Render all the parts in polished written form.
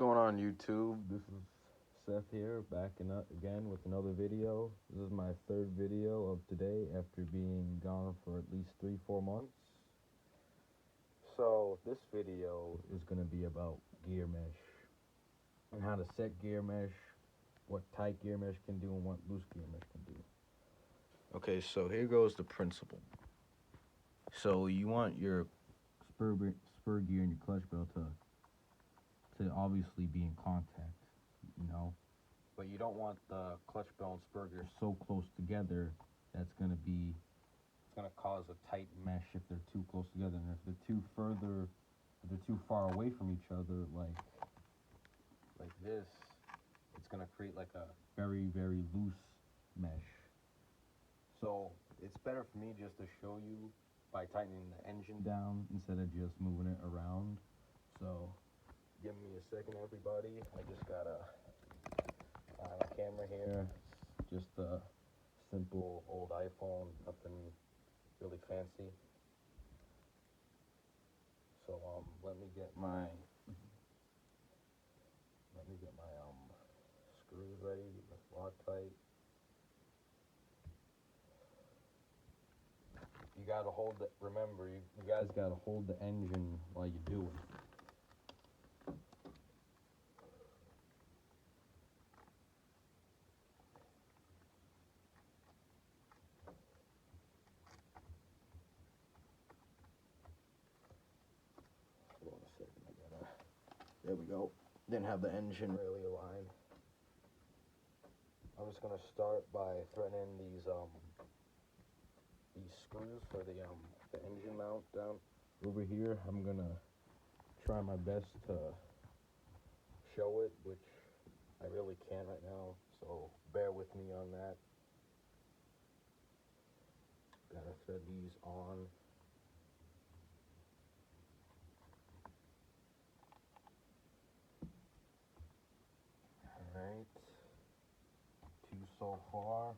going on YouTube? This is Seth here, backing up again with another video. This is my third video of today after being gone for at least 3-4 months. So this video is going to be about gear mesh and how to set gear mesh, what tight gear mesh can do and what loose gear mesh can do. Okay, so here goes the principle. So you want your spur gear and your clutch bell to obviously be in contact, but you don't want the clutch bell and spur gear so close together it's gonna cause a tight mesh if they're too close together, and if they're too far away from each other, like this, it's gonna create like a very, very loose mesh. So it's better for me just to show you by tightening the engine down instead of just moving it around. So give me a second, everybody. I just got a camera here. It's just a simple old iPhone, nothing really fancy. So let me get my screws ready, Loctite. You gotta hold it. Remember, you guys gotta hold the engine while you do it. Hold on a second. There we go. Didn't have the engine really aligned. I'm just gonna start by threading these screws for the engine mount down over here. I'm gonna try my best to show it, which I really can't right now, so bear with me on that. Gotta thread these on. Alright, 2 so far,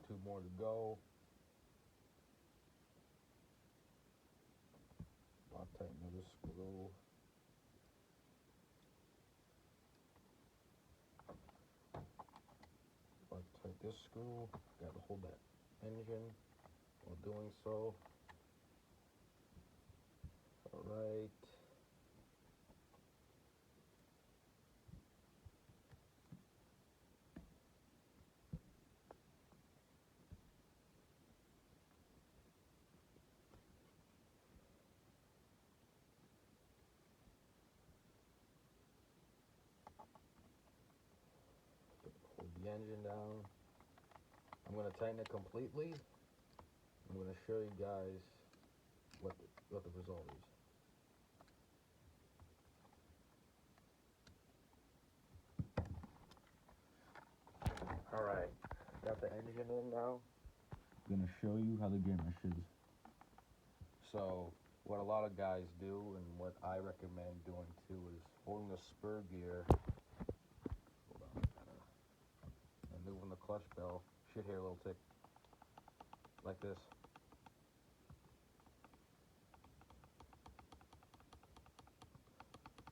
2 more to go. I'll tighten another screw. I'll tighten this screw. Gotta hold that engine while doing so. Alright. Hold the engine down. I'm gonna tighten it completely. I'm gonna show you guys what the result is. Alright, got the engine in now. I'm gonna show you how the gear mesh is. So what a lot of guys do, and what I recommend doing too, is holding the spur gear. Hold on, and moving the clutch bell. Should hear a little tick like this.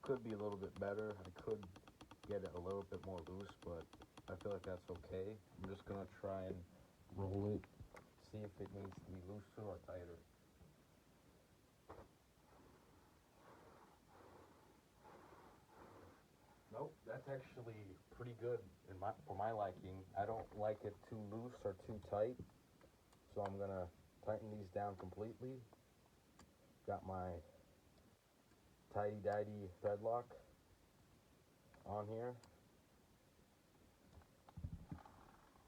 Could be a little bit better. I could get it a little bit more loose, but I feel like that's okay. I'm just gonna try and roll it, see if it needs to be looser or tighter. Nope, that's actually pretty good for my liking. I don't like it too loose or too tight, so I'm gonna tighten these down completely. Got my tighty-dighty thread lock on here.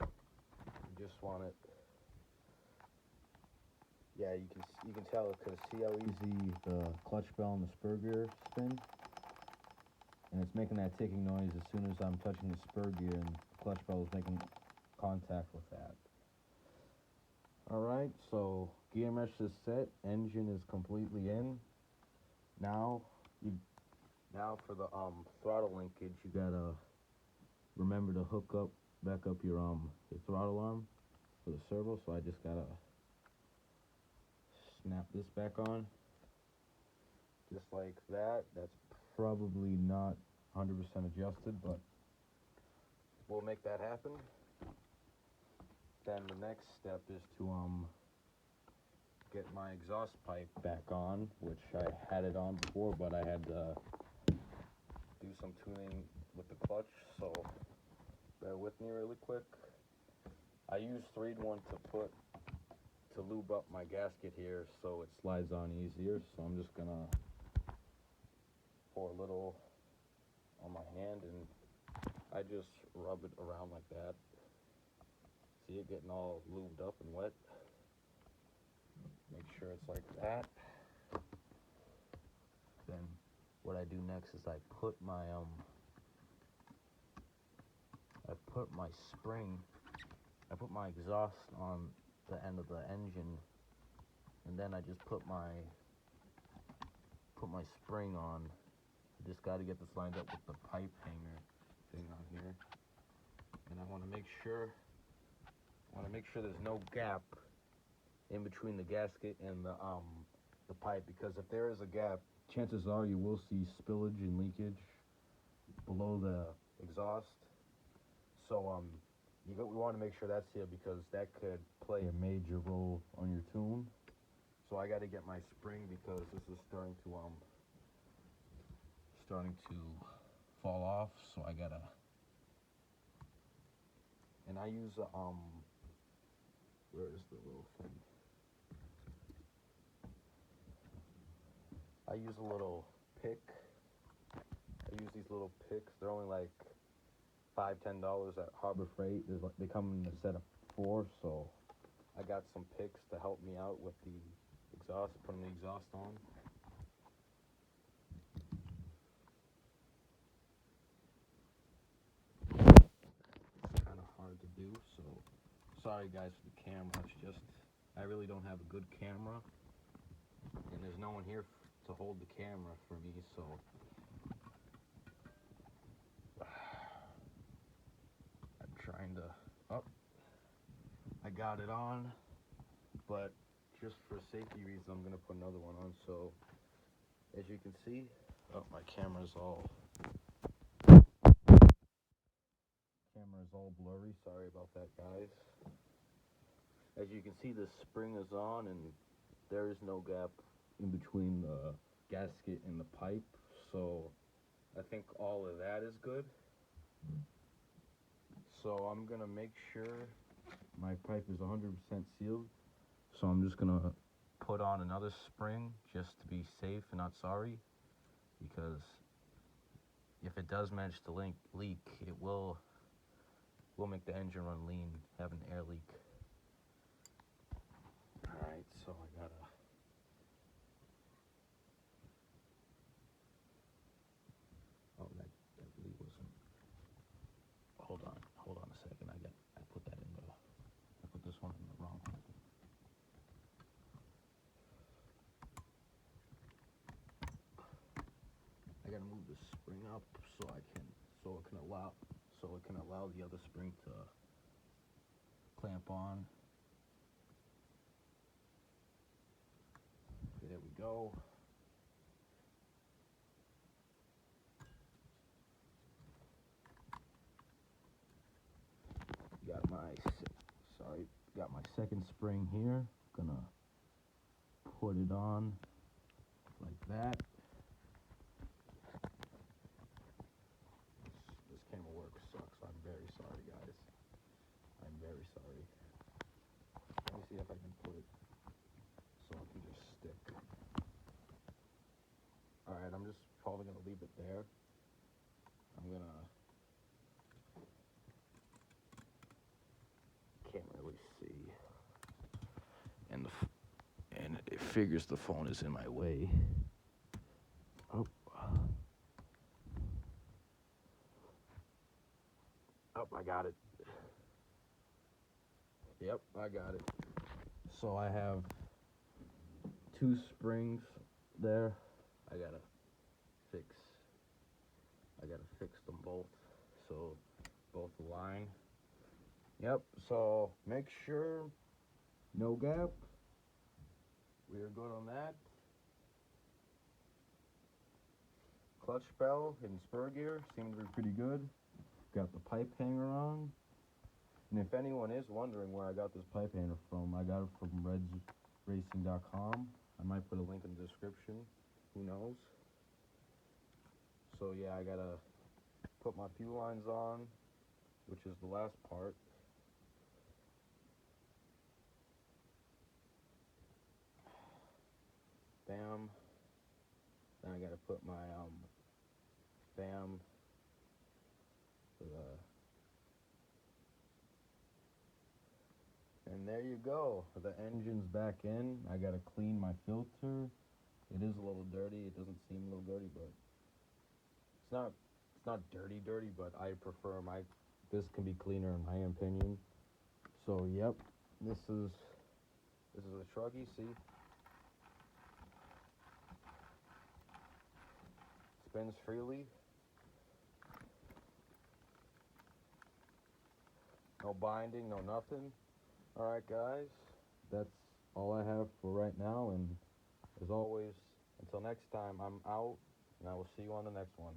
You just want it. Yeah, you can tell, because see how easy the clutch bell and the spur gear spin, and it's making that ticking noise as soon as I'm touching the spur gear, and the clutch bell is making contact with that. Alright, so gear mesh is set, engine is completely in. Now for the throttle linkage, you gotta remember to back up your throttle arm for the servo. So I just gotta snap this back on, just like that. That's probably not 100% adjusted, but we'll make that happen. Then the next step is to get my exhaust pipe back on, which I had it on before, but I had to do some tuning with the clutch, so bear with me really quick. I use 3-in-1 to lube up my gasket here so it slides on easier, so I'm just gonna pour a little on my hand and I just rub it around like that. See it getting all lubed up and wet? Make sure it's like that. Then what I do next is I put my exhaust on the end of the engine, and then I just put my spring on. I just got to get this lined up with the pipe hanger thing on here, and I want to make sure there's no gap in between the gasket and the pipe, because if there is a gap, chances are you will see spillage and leakage below the exhaust. So we want to make sure that's here because that could play a major role on your tune. So I got to get my spring because this is starting to fall off. So I gotta, and I use where is the little thing? I use a little pick. I use these little picks. They're only like $5-10 at Harbor Freight. They come in a set of 4, so I got some picks to help me out with the exhaust, putting the exhaust on. It's kind of hard to do, so sorry guys for the camera. It's just I really don't have a good camera, and there's no one here to hold the camera for me, so I'm trying to. Oh, I got it on, but just for safety reasons, I'm gonna put another one on. So as you can see, oh, my camera's all blurry. Sorry about that, guys. As you can see, the spring is on, and there is no gap in between the gasket and the pipe. So I think all of that is good. So I'm gonna make sure my pipe is 100% sealed. So I'm just gonna put on another spring just to be safe and not sorry, because if it does manage to leak, it will make the engine run lean, have an air leak. Alright, so I gotta. Oh, that leak wasn't. Hold on a second. I put this one in the wrong one. I gotta move the spring up so it can allow the other spring to clamp on. There we go. Got my second spring here. Gonna put it on like that. This camera work sucks. I'm very sorry, guys. I'm very sorry. Let me see if I can put it so it can just stick. Alright, I'm just probably gonna leave it there. Can't really see. And it figures the phone is in my way. Oh. Oh, I got it. Yep, I got it. So I have 2 springs there. I gotta fix them both so both align. Yep, so make sure no gap. We are good on that. clutch bell in spur gear seemed to be pretty good. Got the pipe hanger on. And if anyone is wondering where I got this pipe hanger from, I got it from redsracing.com. I might put a link in the description. Who knows? So yeah, I gotta put my fuel lines on, which is the last part. Bam. Then I gotta put my bam for the. And there you go. The engine's back in. I gotta clean my filter. It is a little dirty. It doesn't seem a little dirty, but it's not dirty, but I prefer this can be cleaner in my opinion. So yep, this is the truck you see. Spins freely. No binding, no nothing. Alright guys, that's all I have for right now, and as always, until next time, I'm out, and I will see you on the next one.